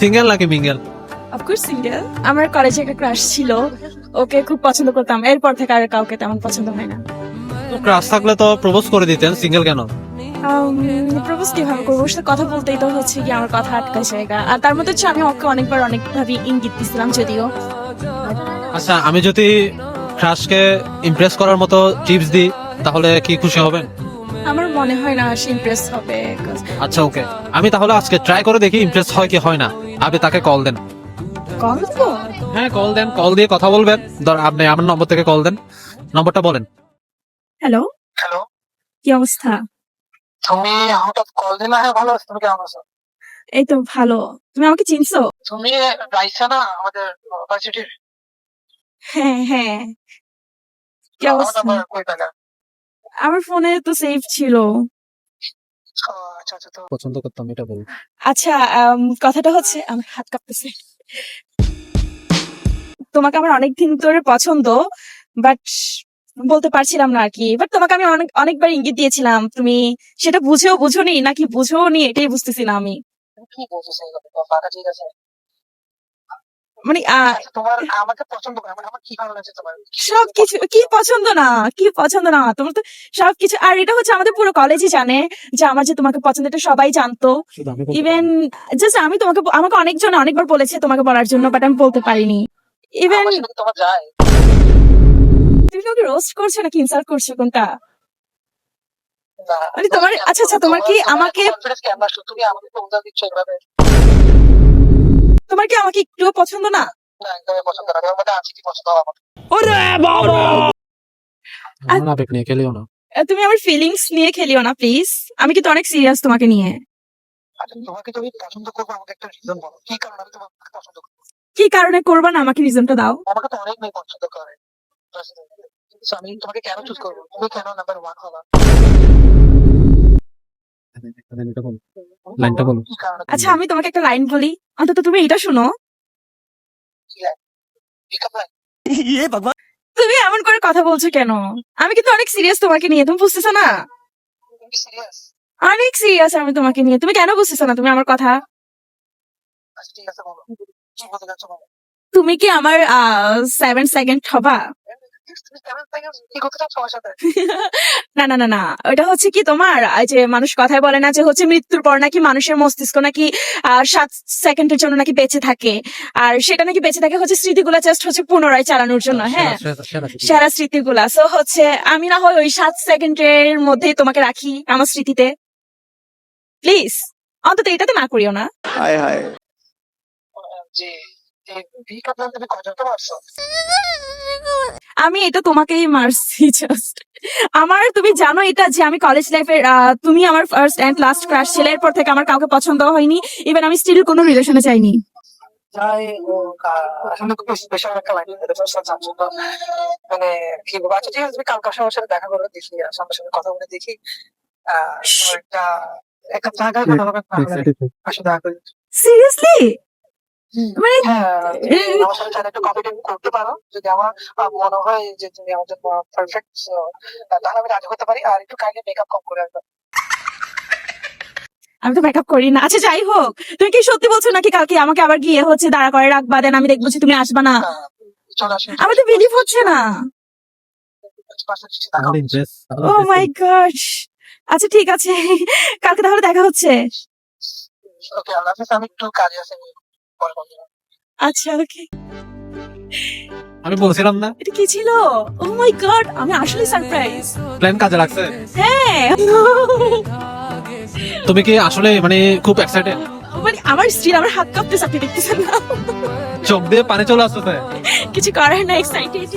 Single নাকি mingle? Of course single. আমার কলেজে একটা ক্রাশ ছিল, ওকে খুব পছন্দ করতাম, এরপর থেকে আর কাউকে তেমন পছন্দ হয় না। ক্রাশ থাকলে তো প্রপোজ করে দিতেন, সিঙ্গেল কেন? প্রপোজ কিভাবে করবো, ওর সাথে কথা বলতেই তো হচ্ছে কি আমার কথা আটকা জায়গা। আর তার মধ্যে হচ্ছে আমি ওকে অনেকবার অনেকভাবে ইঙ্গিত দিছিলাম যদিও। আচ্ছা, আমি যদি ক্রাশকে ইমপ্রেস করার মতো টিপস দিই তাহলে কি খুশি হবেন? আমার মনে হয় না সে ইমপ্রেস হবে। আচ্ছা ওকে, আমি তাহলে আজকে ট্রাই করে দেখি ইমপ্রেস হয় কি হয় না। আপনি তাকে কল দেন। কল দেবো? হ্যাঁ কল দেন, কল দিয়ে কথা বলবেন। আপনি আমার নম্বর থেকে কল দেন, নম্বরটা বলেন। হ্যালো, হ্যালো, কি অবস্থা? তুমি হঠাৎ কল দিলা? হ্যাঁ ভালো আছি, তুমি কেমন আছো? এই তো ভালো। তুমি আমাকে চিনছো? তুমি রাইসা না, আমাদের ভার্সিটির? হ্যাঁ হ্যাঁ। কি আমার অবস্থা? নাম্বার কই টাকা? আমার ফোনে তো সেভ ছিল। আচ্ছা আচ্ছা, তো পছন্দ করতাম এটা বলুন। আচ্ছা, কথাটা হচ্ছে আমার হাত কাঁপতেছে। তোমাকে আমার অনেকদিন ধরে পছন্দ, বাট বলতে পারছিলাম না আর কি। বাট তোমাকে আমি অনেকবার ইঙ্গিত দিয়েছিলাম, তুমি সেটা বুঝোনি নাকি বুঝোনি এটাই বুঝতেছি না আমি। তুমি কি বলছো সেই কথা? তোমার বাটা ঠিক আছে? মানে আচ্ছা, তোমার আমাকে পছন্দ করে, আমার কি ভালো লাগছে তোমার? সবকিছু কি পছন্দ না, কি পছন্দ না, তোমার তো সবকিছু। আর এটা হচ্ছে আমাদের পুরো কলেজই জানে যে আমার যে তোমাকে পছন্দ, এটা সবাই জানতো। শুধু আমি বলতে ইভেন জাস্ট আমি আমাকে অনেকজন অনেকবার বলেছে তোমাকে বলার জন্য, বাট আমি বলতে পারিনি। ইভেন আমার সাথে কি তোমার যায়? তুমি আমাকে রোস্ট করছো নাকি ইনসাল্ট করছো, কোনটা? না, মানে তোমার আচ্ছা তোমার কি আমাকে কনফিডেন্স কেমন আসলো? তুমি আমাকে তো উদাহরণ দিচ্ছ এভাবে। তোমার কি আমাকে একটুও পছন্দ না? না, একদমই পছন্দ না। তোমার মধ্যে আছে কি পছন্দ আমার? আমার আবেগ নিয়ে খেলিও না। তুমি আমার ফিলিংস নিয়ে খেলিও না প্লিজ। আমি কিন্তু অনেক সিরিয়াস তোমাকে নিয়ে। আচ্ছা, তোমাকে তুমি পছন্দ করবো, আমাকে একটা রিজন বলো, কি কারণে আমি তোমাকে পছন্দ করবো? কি কারণে করবা না, আমাকে রিজনটা দাও। আমাকে তো অনেক মেয়ে পছন্দ করে, কিন্তু আমি তোমাকে কেন চুজ করবো? তুমি কেন নাম্বার ওয়ান হলা? লাইনটা বলো। কি কারণে? আচ্ছা আমি তোমাকে একটা লাইন বলি, অন্তত তুমি এটা শুনো। Pickup line? তুমি এমন করে কথা বলছো কেন? আমি কিন্তু অনেক সিরিয়াস তোমাকে নিয়ে, তুমি বুঝতেছো না? তুমি কি সিরিয়াস? অনেক সিরিয়াস আমি তোমাকে নিয়ে, তুমি কেন বুঝতেছো না তুমি আমার কথা? আচ্ছা ঠিক আছে, বলো কি বলতে চাচ্ছো বলো। তুমি কি আমার 7 সেকেন্ড হবা? তুমি কি করতে চাচ্ছো আমার সাথে? না না না না, ওটা হচ্ছে কি তোমার এই যে মানুষ কথায় বলে না যে হচ্ছে মৃত্যুর পর নাকি মানুষের মস্তিষ্ক নাকি 7 সেকেন্ডের জন্য নাকি বেঁচে থাকে, আর সেটা নাকি বেঁচে থাকে হচ্ছে স্মৃতিগুলা জাস্ট হচ্ছে পুনরায় চালানোর জন্য। হ্যাঁ, সেরা স্মৃতিগুলা। সো হচ্ছে আমি না হয় ওই 7 সেকেন্ডের মধ্যেই তোমাকে রাখি আমার স্মৃতিতে, প্লিজ। অন্তত এটাতে না করিও না। জি, পিকআপ লাইন তুমি কয়জনকে মারছো? আমি এটা তোমাকেই মারছি জাস্ট। আমার তুমি জানো এটা যে আমি কলেজ লাইফের তুমি আমার ফার্স্ট এন্ড লাস্ট ক্রাশ ছিলে, এরপর থেকে আমার কাউকে পছন্দ হয়নি, ইভেন আমি স্টিল কোনো রিলেশনে যাইনি। যাই হোক, আসলে খুব স্পেশাল একটা লাইন জানছো তো, মানে কি বলবো। আচ্ছা ঠিক আছে, তুমি কালকে আমার সাথে দেখা করো, দেখি সামনে সামনে কথা বলে দেখি। তোমার একটা একটা জায়গায় কথা হবে, আসলে দেখা করি। সিরিয়াসলি? মানে হ্যাঁ, তুমি আমার সাথে চাইলে একটু কফি টেবিল করতে পারো। যদি আমার মনে হয় যে তুমি আমার জন্য পারফেক্ট, তাহলে আমি রাজি হতে পারি। আর একটু কাইন্ডলি মেকআপ কম করে আসবে। আমি তো মেকআপ করি না। আচ্ছা যাই হোক, তুমি কি সত্যি বলছো নাকি কালকে আমাকে আবার গিয়ে হচ্ছে দাঁড়া করে রাখবা, দেন আমি দেখবো যে তুমি আসবা না? চলে আসি। আমার তো বিলিভ হচ্ছে না। ও মাই গড। আচ্ছা ঠিক আছে, কালকে তাহলে দেখা হচ্ছে। ওকে, আল্লাহ হাফেজ। আমি একটু কাজে আছি, আমি পরে কথা বলবো। আচ্ছা ওকে। আমি বলছিলাম না এটা কি ছিল? ও মাই গড, আমি আসলে সারপ্রাইজ। প্ল্যান কাজে লাগছে। হ্যাঁ। তুমি কি আসলে মানে খুব এক্সাইটেড? মানে আমার স্টিল আমার হাত কাঁপতেছে, আপনি দেখতেছেন না? চোখ দিয়ে পানি চলে আসছে। কিছু করার না, এক্সাইটেড।